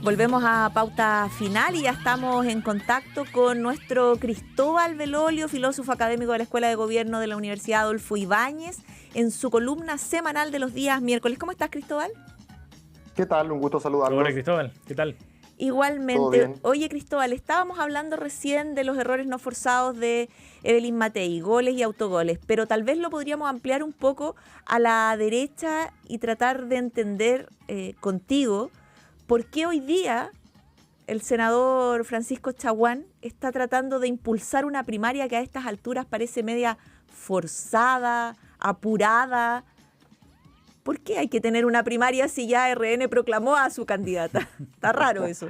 Volvemos a Pauta Final y ya estamos en contacto con nuestro Cristóbal Belolio, filósofo académico de la Escuela de Gobierno de la Universidad Adolfo Ibáñez, en su columna semanal de los días miércoles. ¿Cómo estás, Cristóbal? ¿Qué tal? Un gusto saludarlos. Hola, Cristóbal. ¿Qué tal? Igualmente. Oye, Cristóbal, estábamos hablando recién de los errores no forzados de Evelyn Matei, goles y autogoles, pero tal vez lo podríamos ampliar un poco a la derecha y tratar de entender contigo por qué hoy día el senador Francisco Chaguán está tratando de impulsar una primaria que a estas alturas parece media forzada, apurada. ¿Por qué hay que tener una primaria si ya RN proclamó a su candidata? Está raro eso.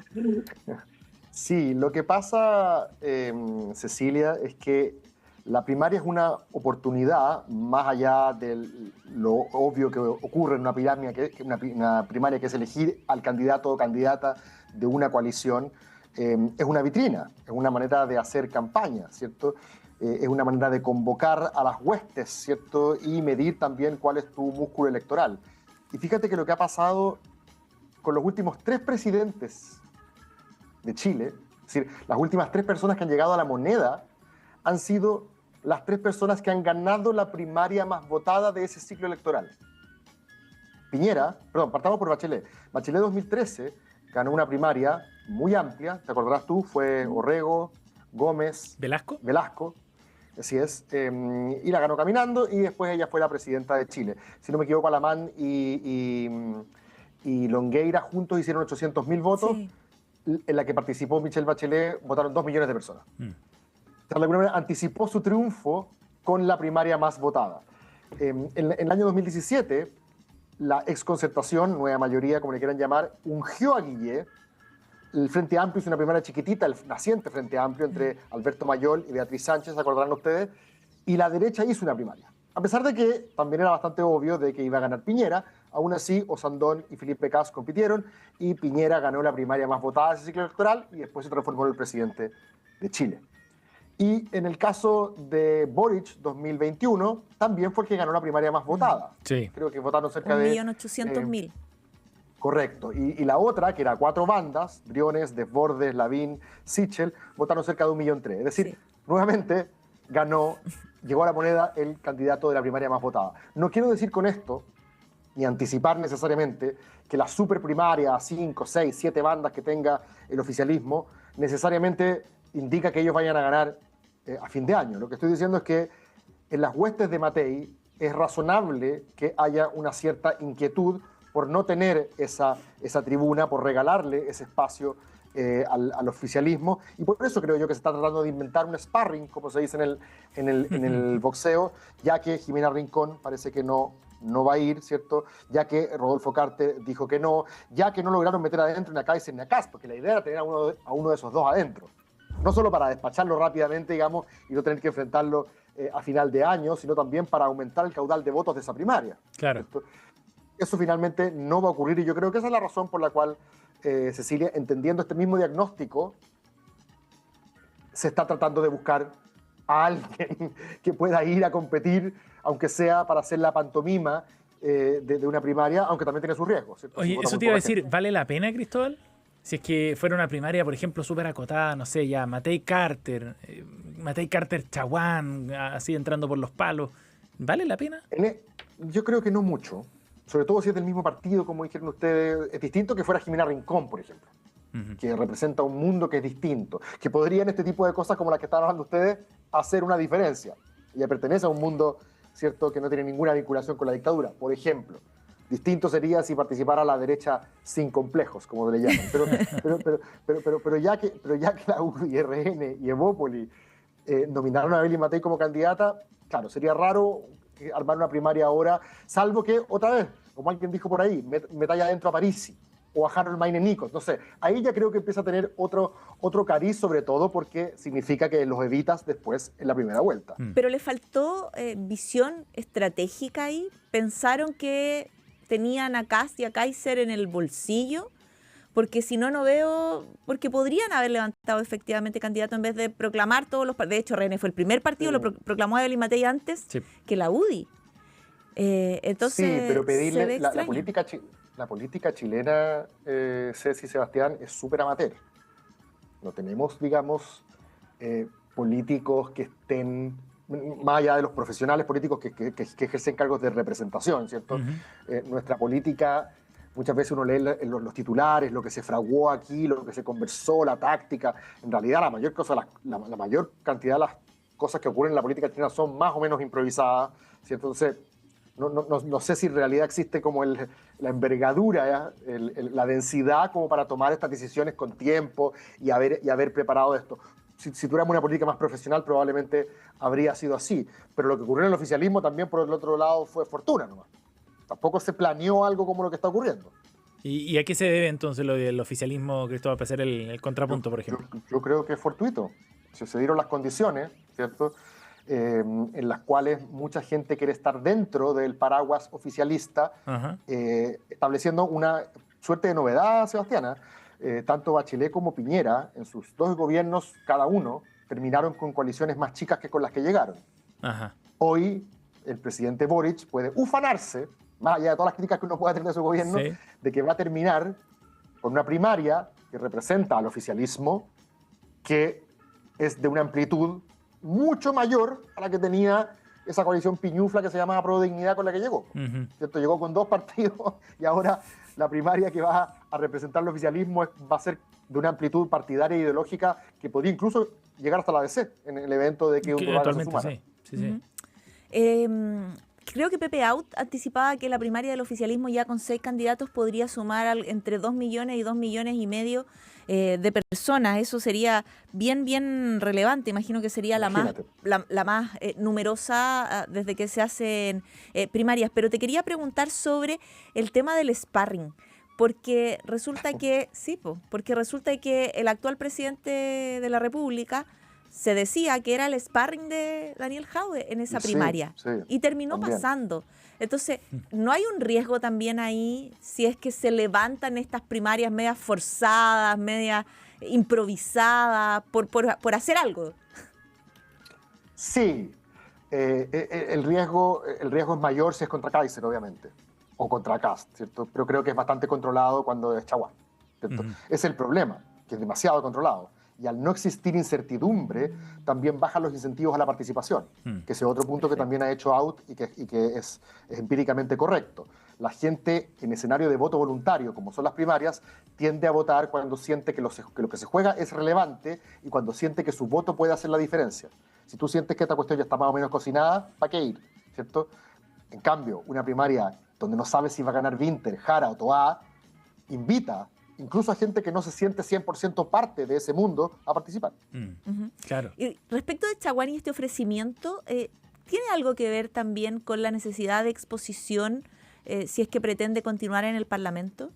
Sí, lo que pasa, Cecilia, es que la primaria es una oportunidad, más allá de lo obvio que ocurre en una primaria que es elegir al candidato o candidata de una coalición, es una vitrina, es una manera de hacer campaña, ¿cierto? Es una manera de convocar a las huestes, ¿cierto? Y medir también cuál es tu músculo electoral. Y fíjate que lo que ha pasado con los últimos 3 presidentes de Chile, es decir, las últimas 3 personas que han llegado a la moneda, han sido las 3 personas que han ganado la primaria más votada de ese ciclo electoral. Partamos por Bachelet. Bachelet 2013 ganó una primaria muy amplia, ¿te acordarás tú? Fue Orrego, Gómez, Velasco. Así es, y la ganó caminando y después ella fue la presidenta de Chile. Si no me equivoco, Alamán y Longueira juntos hicieron 800.000 votos, sí. En la que participó Michelle Bachelet, votaron 2 millones de personas. O sea, de alguna manera anticipó su triunfo con la primaria más votada. En el año 2017, la exconcertación, nueva mayoría, como le quieran llamar, ungió a Guillé. El Frente Amplio hizo una primaria chiquitita, el naciente Frente Amplio, entre Alberto Mayol y Beatriz Sánchez, ¿se acordarán ustedes? Y la derecha hizo una primaria. A pesar de que también era bastante obvio de que iba a ganar Piñera, aún así Osandón y Felipe Cas compitieron y Piñera ganó la primaria más votada de ese ciclo electoral y después se transformó en el presidente de Chile. Y en el caso de Boric 2021, también fue el que ganó la primaria más votada. Sí. Creo que votaron cerca de 1.800.000. Correcto. Y la otra, que era 4 bandas, Briones, Desbordes, Lavín, Sichel, votaron cerca de 1.3 millones. Es decir, nuevamente llegó a la moneda el candidato de la primaria más votada. No quiero decir con esto, ni anticipar necesariamente, que la superprimaria, 5, 6, 7 bandas que tenga el oficialismo, necesariamente indica que ellos vayan a ganar a fin de año. Lo que estoy diciendo es que en las huestes de Matei es razonable que haya una cierta inquietud por no tener esa tribuna, por regalarle ese espacio al oficialismo. Y por eso creo yo que se está tratando de inventar un sparring, como se dice en el boxeo, ya que Jimena Rincón parece que no va a ir, ¿cierto? Ya que Rodolfo Carter dijo que no, ya que no lograron meter adentro ni a Kaiser ni a Kass, porque la idea era tener a uno de esos dos adentro. No solo para despacharlo rápidamente, digamos, y no tener que enfrentarlo a final de año, sino también para aumentar el caudal de votos de esa primaria. Claro. ¿Cierto? Eso finalmente no va a ocurrir y yo creo que esa es la razón por la cual Cecilia, entendiendo este mismo diagnóstico, se está tratando de buscar a alguien que pueda ir a competir, aunque sea para hacer la pantomima de una primaria, aunque también tiene sus riesgos, ¿cierto? Oye, eso te iba a decir, ¿vale la pena, Cristóbal? Si es que fuera una primaria, por ejemplo, súper acotada, no sé, ya Matei Carter Chaguán, así entrando por los palos, ¿vale la pena? Yo creo que no mucho. Sobre todo si es del mismo partido, como dijeron ustedes. Es distinto que fuera Jimena Rincón, por ejemplo, que representa un mundo que es distinto, que podría en este tipo de cosas como las que están hablando ustedes hacer una diferencia. Ella pertenece a un mundo, ¿cierto?, que no tiene ninguna vinculación con la dictadura, por ejemplo. Distinto sería si participara la derecha sin complejos, como le llaman. Pero ya que la UDI, RN y Evópoli nominaron a Evelyn Matei como candidata, claro, sería raro armar una primaria ahora, salvo que, otra vez, como alguien dijo por ahí, metalla adentro a Parisi o a Harold Maine Nichols, no sé, ahí ya creo que empieza a tener otro cariz, sobre todo porque significa que los evitas después en la primera vuelta. Pero le faltó visión estratégica ahí. Pensaron que tenían a Kass y a Kaiser en el bolsillo, porque si no, no veo, porque podrían haber levantado efectivamente candidato en vez de proclamar todos los partidos. De hecho, René fue el primer partido, lo proclamó Evelyn Matei antes que la UDI. Entonces, sí, pero pedirle la política la política chilena, Ceci y Sebastián, es súper amateur. No tenemos, digamos, políticos que estén, más allá de los profesionales políticos que ejercen cargos de representación, ¿cierto? Nuestra política, muchas veces uno lee los titulares, lo que se fraguó aquí, lo que se conversó, la táctica. En realidad, la mayor cantidad de las cosas que ocurren en la política chilena son más o menos improvisadas, ¿cierto? Entonces, no sé si en realidad existe como la envergadura, la densidad como para tomar estas decisiones con tiempo y haber preparado esto. Si tuviéramos una política más profesional, probablemente habría sido así. Pero lo que ocurrió en el oficialismo también, por el otro lado, fue fortuna nomás. Tampoco se planeó algo como lo que está ocurriendo. ¿Y a qué se debe entonces lo del oficialismo, Cristóbal, para hacer el contrapunto, por ejemplo? Yo creo que es fortuito. Se dieron las condiciones, ¿cierto? En las cuales mucha gente quiere estar dentro del paraguas oficialista, estableciendo una suerte de novedad, Sebastiana. Tanto Bachelet como Piñera, en sus dos gobiernos, cada uno, terminaron con coaliciones más chicas que con las que llegaron. Hoy, el presidente Boric puede ufanarse, más allá de todas las críticas que uno pueda tener de su gobierno, de que va a terminar con una primaria que representa al oficialismo, que es de una amplitud mucho mayor a la que tenía esa coalición piñufla que se llamaba Pro Dignidad con la que llegó. ¿Cierto? Llegó con 2 partidos y ahora la primaria que va a representar el oficialismo va a ser de una amplitud partidaria e ideológica que podría incluso llegar hasta la DC en el evento de que un Tobar se sumara. Creo que Pepe Out anticipaba que la primaria del oficialismo ya con 6 candidatos podría sumar entre 2 millones y 2 millones y medio de personas. Eso sería bien relevante. Imagino que sería la más numerosa desde que se hacen primarias. Pero te quería preguntar sobre el tema del sparring. Porque resulta que, el actual presidente de la República se decía que era el sparring de Daniel Jadwe en esa primaria. Y terminó pasando. Entonces, ¿no hay un riesgo también ahí si es que se levantan estas primarias medias forzadas, medias improvisadas, por hacer algo? Sí. El riesgo es mayor si es contra Kaiser, obviamente. O contra Kast, ¿cierto? Pero creo que es bastante controlado cuando es Chaguán, ¿cierto? Es el problema, que es demasiado controlado. Y al no existir incertidumbre, también bajan los incentivos a la participación, que ese es otro punto que también ha hecho Out y que es empíricamente correcto. La gente en escenario de voto voluntario, como son las primarias, tiende a votar cuando siente que lo que se juega es relevante y cuando siente que su voto puede hacer la diferencia. Si tú sientes que esta cuestión ya está más o menos cocinada, ¿para qué ir? ¿Cierto? En cambio, una primaria donde no sabes si va a ganar Winter, Jara o Toá, invita incluso a gente que no se siente 100% parte de ese mundo a participar. Claro. Y respecto de Chaguán y este ofrecimiento, ¿tiene algo que ver también con la necesidad de exposición si es que pretende continuar en el Parlamento?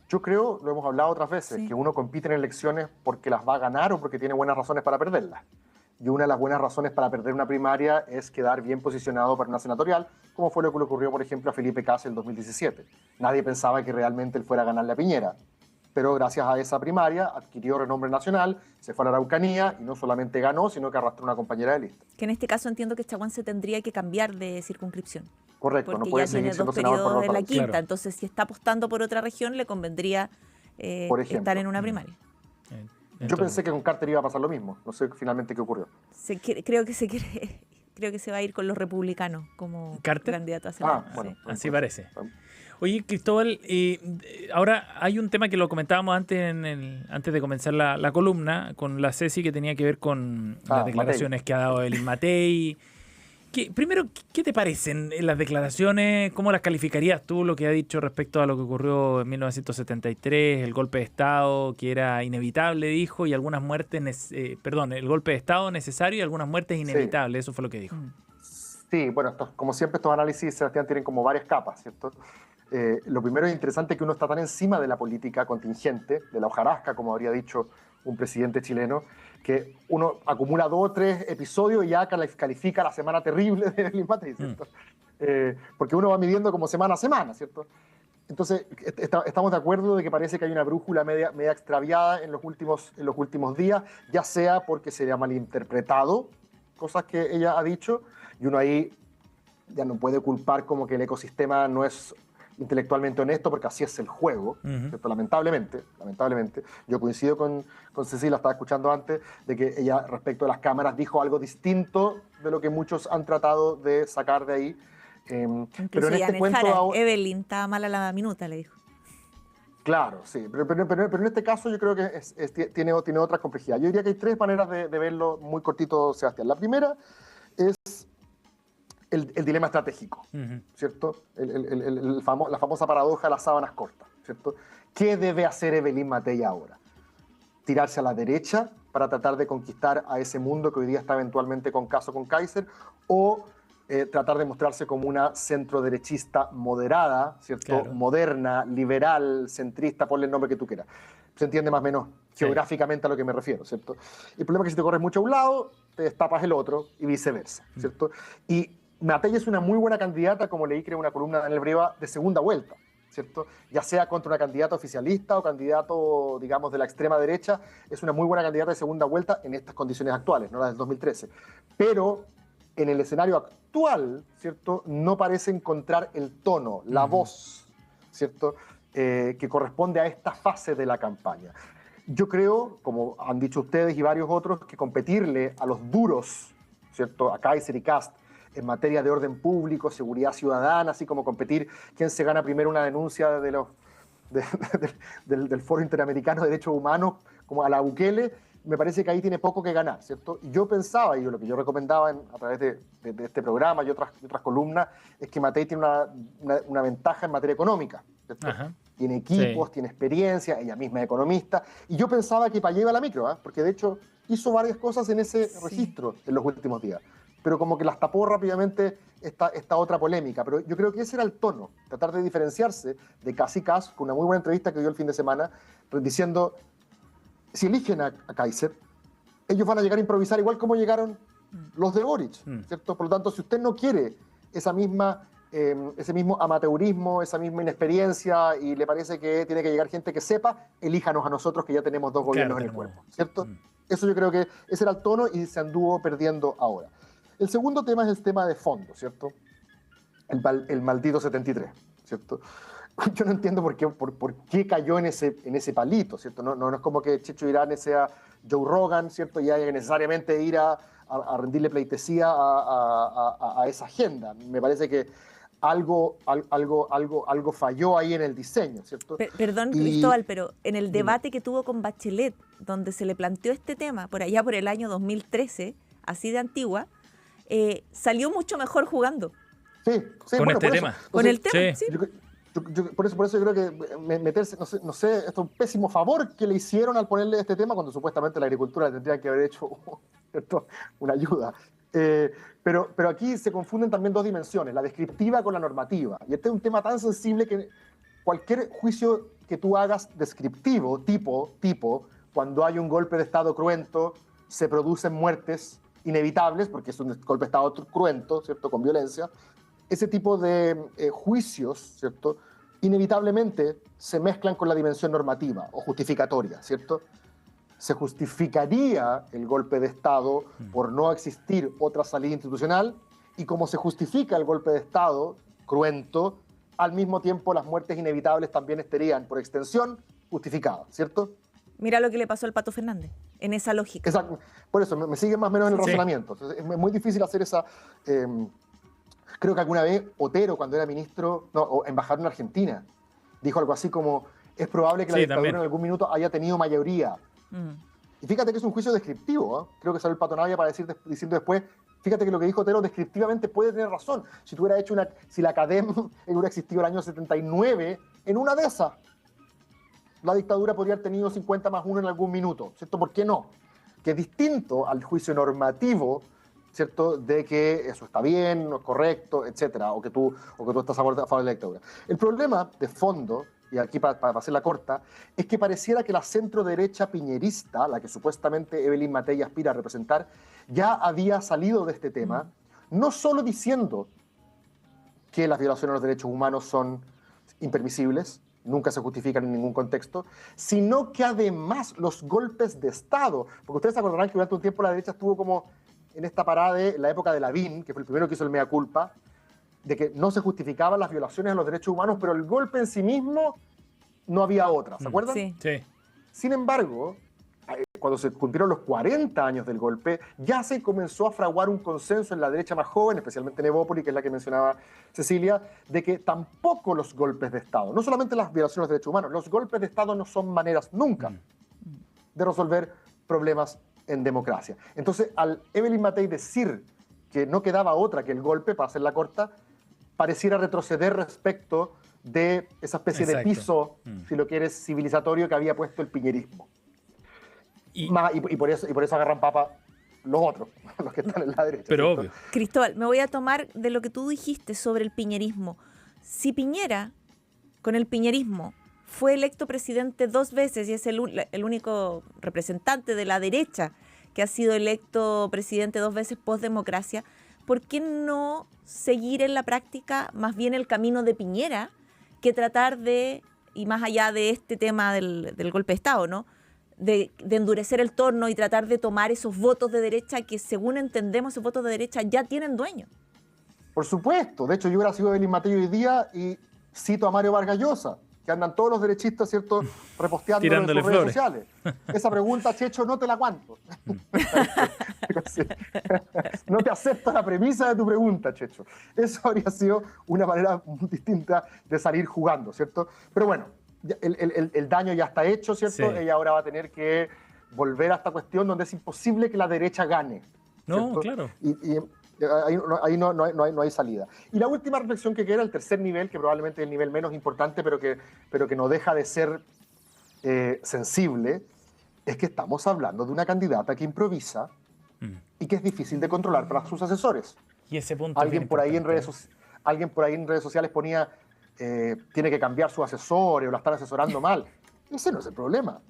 Yo creo, lo hemos hablado otras veces, que uno compite en elecciones porque las va a ganar o porque tiene buenas razones para perderlas. Y una de las buenas razones para perder una primaria es quedar bien posicionado para una senatorial, como fue lo que le ocurrió, por ejemplo, a Felipe Cas en 2017. Nadie pensaba que realmente él fuera a ganarle a Piñera, pero gracias a esa primaria adquirió renombre nacional, se fue a la Araucanía y no solamente ganó, sino que arrastró una compañera de lista. Que en este caso entiendo que Chaguán se tendría que cambiar de circunscripción. Correcto, porque no puede ya tiene seguir siendo 2 senador por periodos de la 2 quinta, claro. Entonces si está apostando por otra región le convendría estar en una primaria. Yo pensé que con Carter iba a pasar lo mismo. No sé finalmente qué ocurrió. Creo que se va a ir con los republicanos como candidato a senador. Bueno, así parece. Oye, Cristóbal, ahora hay un tema que lo comentábamos antes de comenzar la columna con la Ceci, que tenía que ver con las declaraciones que ha dado Evelyn Matei. Primero, ¿qué te parecen las declaraciones? ¿Cómo las calificarías tú, lo que ha dicho respecto a lo que ocurrió en 1973, el golpe de Estado, que era inevitable, dijo, y algunas muertes, el golpe de Estado necesario y algunas muertes inevitables? Eso fue lo que dijo. Sí, bueno, como siempre estos análisis, Sebastián, tienen como varias capas, ¿cierto? Lo primero es interesante que uno está tan encima de la política contingente, de la hojarasca, como habría dicho un presidente chileno, que uno acumula 2 o 3 episodios y ya califica la semana terrible de Evelyn Matei, ¿cierto? Porque uno va midiendo como semana a semana, ¿cierto? Entonces, estamos de acuerdo de que parece que hay una brújula media extraviada en los últimos días, ya sea porque se le ha malinterpretado cosas que ella ha dicho, y uno ahí ya no puede culpar como que el ecosistema no es intelectualmente honesto, porque así es el juego, ¿cierto? Lamentablemente, yo coincido con Cecilia, estaba escuchando antes, de que ella respecto a las cámaras dijo algo distinto de lo que muchos han tratado de sacar de ahí. Pero en este cuento... Evelyn estaba mal a la minuta, le dijo. Claro, sí, pero en este caso yo creo que tiene otra complejidad. Yo diría que hay tres maneras de verlo muy cortito, Sebastián. La primera es el dilema estratégico, ¿cierto? La famosa paradoja de las sábanas cortas, ¿cierto? ¿Qué debe hacer Evelyn Matei ahora? ¿Tirarse a la derecha para tratar de conquistar a ese mundo que hoy día está eventualmente con Kaiser? ¿O tratar de mostrarse como una centroderechista moderada, ¿cierto? Claro. Moderna, liberal, centrista, ponle el nombre que tú quieras. Se entiende más o menos geográficamente a lo que me refiero, ¿cierto? El problema es que si te corres mucho a un lado, te destapas el otro y viceversa, ¿cierto? Y Matei es una muy buena candidata, como leí, creo, una columna de Daniel Breva, de segunda vuelta, ¿cierto? Ya sea contra una candidata oficialista o candidato, digamos, de la extrema derecha, es una muy buena candidata de segunda vuelta en estas condiciones actuales, no las del 2013. Pero en el escenario actual, ¿cierto?, no parece encontrar el tono, la voz, ¿cierto?, que corresponde a esta fase de la campaña. Yo creo, como han dicho ustedes y varios otros, que competirle a los duros, ¿cierto?, a Kaiser y Kast, en materia de orden público, seguridad ciudadana, así como competir quién se gana primero una denuncia de del Foro Interamericano de Derechos Humanos, como a la Bukele, me parece que ahí tiene poco que ganar, ¿cierto? Y yo pensaba, y lo que yo recomendaba a través de este programa y otras columnas, es que Matei tiene una ventaja en materia económica, ¿cierto? Tiene equipos, tiene experiencia, ella misma es economista, y yo pensaba que para allá iba la micro, porque de hecho hizo varias cosas en ese registro en los últimos días, pero como que las tapó rápidamente esta otra polémica. Pero yo creo que ese era el tono, tratar de diferenciarse de Casi Cas, con una muy buena entrevista que dio el fin de semana, diciendo, si eligen a Kaiser, ellos van a llegar a improvisar igual como llegaron los de Boric, ¿cierto? Por lo tanto, si usted no quiere ese mismo amateurismo, esa misma inexperiencia, y le parece que tiene que llegar gente que sepa, elíjanos a nosotros que ya tenemos dos gobiernos en el cuerpo, ¿cierto? Eso yo creo que ese era el tono y se anduvo perdiendo ahora. El segundo tema es el tema de fondo, ¿cierto? El maldito 73, ¿cierto? Yo no entiendo por qué cayó en ese palito, ¿cierto? No es como que Checho Irán sea Joe Rogan, ¿cierto? Y haya que necesariamente ir a rendirle pleitesía a esa agenda. Me parece que algo falló ahí en el diseño, ¿cierto? Perdón, Cristóbal, pero en el debate que tuvo con Bachelet, donde se le planteó este tema, por allá por el año 2013, así de antigua, salió mucho mejor jugando. Sí, con este tema. Entonces, con el tema, sí. Por eso yo creo que meterse, no sé, esto es un pésimo favor que le hicieron al ponerle este tema cuando supuestamente la agricultura tendría que haber hecho una ayuda. Pero aquí se confunden también dos dimensiones, la descriptiva con la normativa. Y este es un tema tan sensible que cualquier juicio que tú hagas descriptivo, tipo, cuando hay un golpe de Estado cruento, se producen muertes inevitables, porque es un golpe de Estado cruento, ¿cierto?, con violencia. Ese tipo de juicios, ¿cierto?, inevitablemente se mezclan con la dimensión normativa o justificatoria, ¿cierto? Se justificaría el golpe de Estado por no existir otra salida institucional, y como se justifica el golpe de Estado cruento, al mismo tiempo las muertes inevitables también estarían, por extensión, justificadas, ¿cierto? Mira lo que le pasó al Pato Fernández, en esa lógica. Exacto. Por eso, me sigue más o menos en el razonamiento. Entonces, es muy difícil hacer esa... creo que alguna vez Otero, cuando era ministro, o embajador en Argentina, dijo algo así como, es probable que la dictadura también en algún minuto haya tenido mayoría. Y fíjate que es un juicio descriptivo, ¿eh? Creo que salió el Pato Navia para diciendo después, fíjate que lo que dijo Otero descriptivamente puede tener razón. Si tú hubieras hecho si la CADEM hubiera existido el año 79, en una de esas, la dictadura podría haber tenido 50+1 en algún minuto, ¿cierto? ¿Por qué no? Que es distinto al juicio normativo, ¿cierto?, de que eso está bien, no es correcto, etcétera, o que tú estás a favor de la dictadura. El problema de fondo, y aquí para hacerla corta, es que pareciera que la centro-derecha piñerista, la que supuestamente Evelyn Matei aspira a representar, ya había salido de este tema, no solo diciendo que las violaciones a los derechos humanos son impermisibles, nunca se justifican en ningún contexto, sino que además los golpes de Estado, porque ustedes se acordarán que durante un tiempo la derecha estuvo como en esta parada de la época de Lavín, que fue el primero que hizo el mea culpa, de que no se justificaban las violaciones a los derechos humanos, pero el golpe en sí mismo no había otra, ¿se acuerdan? Sí. Sí. Sin embargo, cuando se cumplieron los 40 años del golpe, ya se comenzó a fraguar un consenso en la derecha más joven, especialmente en Evópoli, que es la que mencionaba Cecilia, de que tampoco los golpes de Estado, no solamente las violaciones de los derechos humanos, los golpes de Estado no son maneras nunca de resolver problemas en democracia. Entonces, al Evelyn Matei decir que no quedaba otra que el golpe, para hacerla corta, pareciera retroceder respecto de esa especie de piso, si lo quieres, civilizatorio que había puesto el piñerismo. Y por eso agarran papa los otros, los que están en la derecha. Pero ¿cierto? obvio. Cristóbal, me voy a tomar de lo que tú dijiste sobre el piñerismo. Si Piñera, con el piñerismo, fue electo presidente 2 veces y es el único representante de la derecha que ha sido electo presidente 2 veces post-democracia, ¿por qué no seguir en la práctica más bien el camino de Piñera que tratar de, y más allá de este tema del golpe de Estado, ¿no?, de endurecer el torno y tratar de tomar esos votos de derecha que, según entendemos, esos votos de derecha ya tienen dueño? Por supuesto. De hecho, yo hubiera sido Evelyn Matei hoy día y cito a Mario Vargas Llosa, que andan todos los derechistas, ¿cierto?, reposteando en sus redes sociales. Esa pregunta, Checho, no te la aguanto. No te acepto la premisa de tu pregunta, Checho. Eso habría sido una manera muy distinta de salir jugando, ¿cierto? Pero bueno, el daño ya está hecho, ¿cierto? Sí. Ella ahora va a tener que volver a esta cuestión donde es imposible que la derecha gane, ¿cierto? No, claro. Y ahí no hay salida. Y la última reflexión que queda, el tercer nivel, que probablemente es el nivel menos importante, pero que no deja de ser sensible, es que estamos hablando de una candidata que improvisa y que es difícil de controlar para sus asesores. Y ese punto alguien por ahí en redes sociales ponía tiene que cambiar sus asesores o la están asesorando mal. Ese no es el problema.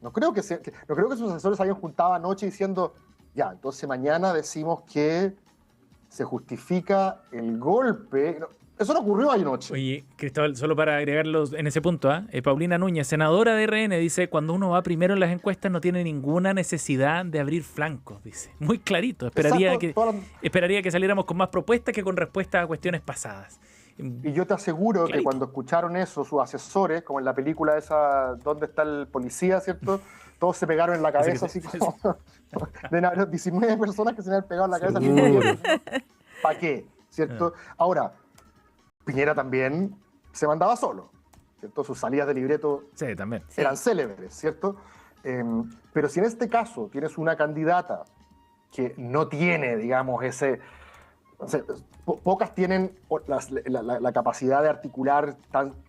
No creo que sus asesores hayan juntado anoche diciendo, ya, entonces mañana decimos que se justifica el golpe. No, eso no ocurrió anoche. Oye, Cristóbal, solo para agregarlos en ese punto, Paulina Núñez, senadora de RN, dice, cuando uno va primero en las encuestas no tiene ninguna necesidad de abrir flancos, dice. Muy clarito. Esperaría que saliéramos con más propuestas que con respuestas a cuestiones pasadas. Y yo te aseguro clarito. Que cuando escucharon eso, sus asesores, como en la película esa, ¿Dónde está el policía?, ¿cierto? Todos se pegaron en la cabeza, así como... de 19 personas que se me han pegado en la cabeza. ¿Para qué? ¿Cierto? Ahora, Piñera también se mandaba solo, ¿cierto? Sus salidas de libreto también eran célebres, ¿cierto? Pero si en este caso tienes una candidata que no tiene, digamos, ese... O sea, pocas tienen la capacidad de articular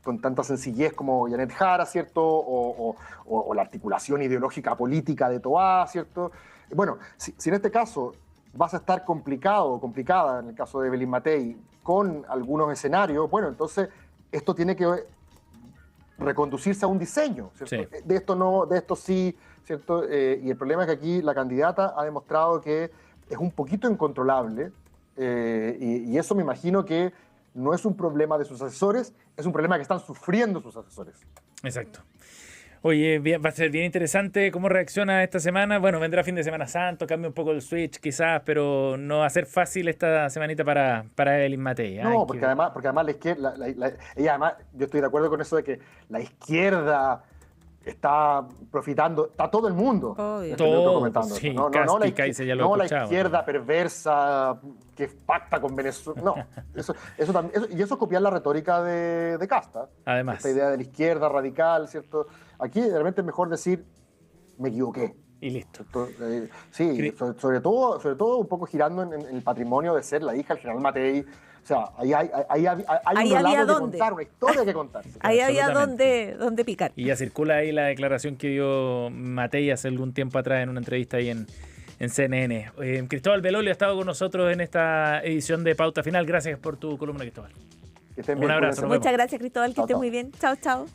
con tanta sencillez como Janet Jara, ¿cierto? O la articulación ideológica política de Toá, ¿cierto? Bueno, si en este caso vas a estar complicada, en el caso de Evelyn Matei, con algunos escenarios, bueno, entonces esto tiene que reconducirse a un diseño, ¿cierto? Sí. De esto sí, ¿cierto? Y el problema es que aquí la candidata ha demostrado que es un poquito incontrolable. Y eso me imagino que no es un problema de sus asesores, es un problema que están sufriendo sus asesores. Exacto. Oye, va a ser bien interesante cómo reacciona esta semana. Bueno, vendrá fin de Semana Santo, cambia un poco el switch quizás, pero no va a ser fácil esta semanita para Evelyn Matei. No, porque además la izquierda, ella además, yo estoy de acuerdo con eso de que la izquierda está profitando, está todo el mundo. Todo, sí, no la izquierda perversa que pacta con Venezuela. No, eso es copiar la retórica de Casta. Además. Esta idea de la izquierda radical, ¿cierto? Aquí realmente es mejor decir, me equivoqué. Y listo. Sí, sobre todo un poco girando en el patrimonio de ser la hija del general Matei. O sea, ahí hay un relato que contar, una historia que contar. Ahí había donde picar. Y ya circula ahí la declaración que dio Matei hace algún tiempo atrás en una entrevista ahí en CNN. Cristóbal Belolio ha estado con nosotros en esta edición de Pauta Final. Gracias por tu columna, Cristóbal. Que estén bien, un abrazo. Muchas gracias, Cristóbal. Que estés muy bien. Chao, chao.